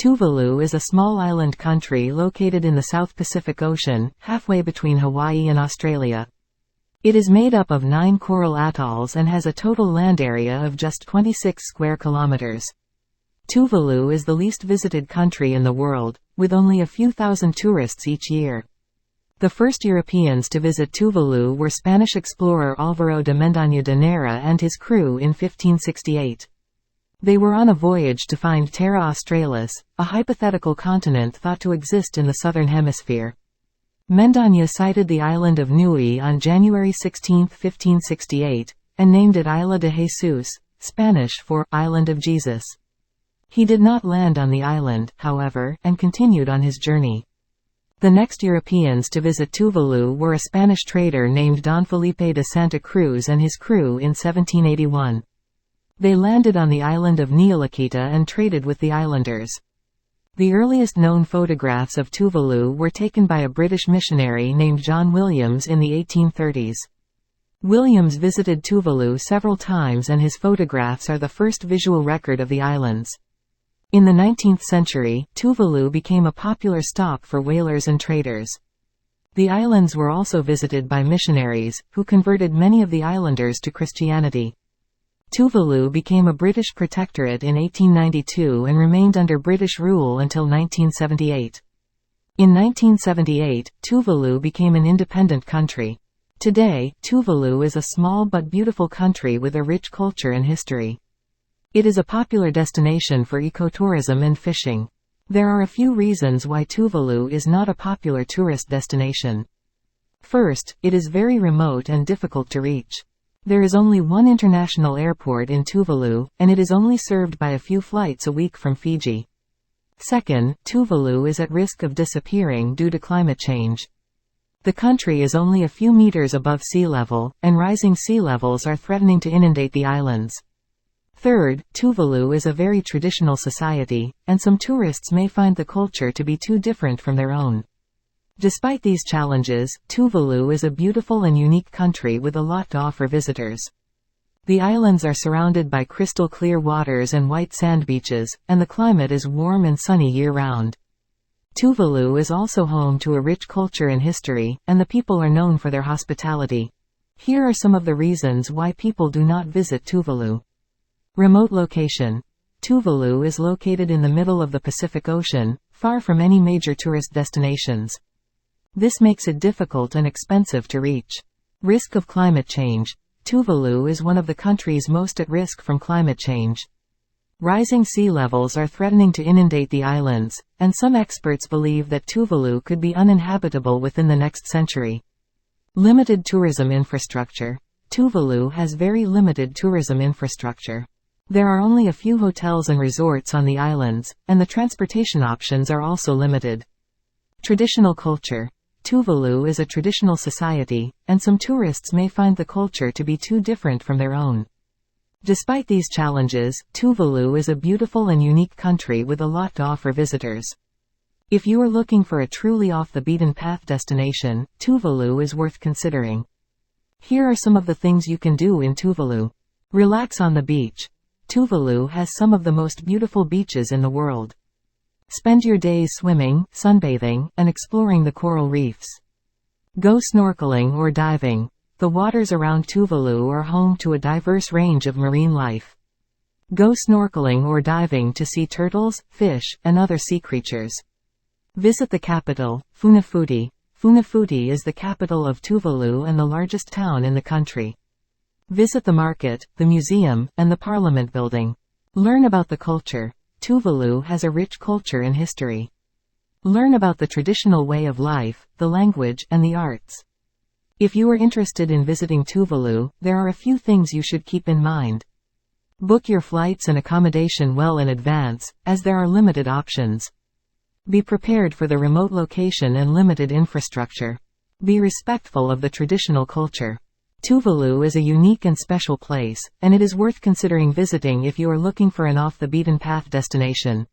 Tuvalu is a small island country located in the South Pacific Ocean, halfway between Hawaii and Australia. It is made up of 9 coral atolls and has a total land area of just 26 square kilometers. Tuvalu is the least visited country in the world, with only a few thousand tourists each year. The first Europeans to visit Tuvalu were Spanish explorer Álvaro de Mendaña de Nera and his crew in 1568. They were on a voyage to find Terra Australis, a hypothetical continent thought to exist in the southern hemisphere. Mendaña sighted the island of Nui on January 16, 1568, and named it Isla de Jesus, Spanish for Island of Jesus. He did not land on the island, however, and continued on his journey. The next Europeans to visit Tuvalu were a Spanish trader named Don Felipe de Santa Cruz and his crew in 1781. They landed on the island of Niulakita and traded with the islanders. The earliest known photographs of Tuvalu were taken by a British missionary named John Williams in the 1830s. Williams visited Tuvalu several times and his photographs are the first visual record of the islands. In the 19th century, Tuvalu became a popular stop for whalers and traders. The islands were also visited by missionaries, who converted many of the islanders to Christianity. Tuvalu became a British protectorate in 1892 and remained under British rule until 1978. In 1978, Tuvalu became an independent country. Today, Tuvalu is a small but beautiful country with a rich culture and history. It is a popular destination for ecotourism and fishing. There are a few reasons why Tuvalu is not a popular tourist destination. First, it is very remote and difficult to reach. There is only one international airport in Tuvalu, and it is only served by a few flights a week from Fiji. Second, Tuvalu is at risk of disappearing due to climate change. The country is only a few meters above sea level, and rising sea levels are threatening to inundate the islands. Third, Tuvalu is a very traditional society, and some tourists may find the culture to be too different from their own. Despite these challenges, Tuvalu is a beautiful and unique country with a lot to offer visitors. The islands are surrounded by crystal clear waters and white sand beaches, and the climate is warm and sunny year-round. Tuvalu is also home to a rich culture and history, and the people are known for their hospitality. Here are some of the reasons why people do not visit Tuvalu. Remote location. Tuvalu is located in the middle of the Pacific Ocean, far from any major tourist destinations. This makes it difficult and expensive to reach. Risk of climate change. Tuvalu is one of the countries most at risk from climate change. Rising sea levels are threatening to inundate the islands, and some experts believe that Tuvalu could be uninhabitable within the next century. Limited tourism infrastructure. Tuvalu has very limited tourism infrastructure. There are only a few hotels and resorts on the islands, and the transportation options are also limited. Traditional culture. Tuvalu is a traditional society, and some tourists may find the culture to be too different from their own. Despite these challenges, Tuvalu is a beautiful and unique country with a lot to offer visitors. If you are looking for a truly off-the-beaten-path destination, Tuvalu is worth considering. Here are some of the things you can do in Tuvalu. Relax on the beach. Tuvalu has some of the most beautiful beaches in the world. Spend your days swimming, sunbathing, and exploring the coral reefs. Go snorkeling or diving. The waters around Tuvalu are home to a diverse range of marine life. Go snorkeling or diving to see turtles, fish, and other sea creatures. Visit the capital, Funafuti. Funafuti is the capital of Tuvalu and the largest town in the country. Visit the market, the museum, and the Parliament building. Learn about the culture. Tuvalu has a rich culture and history. Learn about the traditional way of life, the language, and the arts. If you are interested in visiting Tuvalu, there are a few things you should keep in mind. Book your flights and accommodation well in advance, as there are limited options. Be prepared for the remote location and limited infrastructure. Be respectful of the traditional culture. Tuvalu is a unique and special place, and it is worth considering visiting if you are looking for an off-the-beaten-path destination.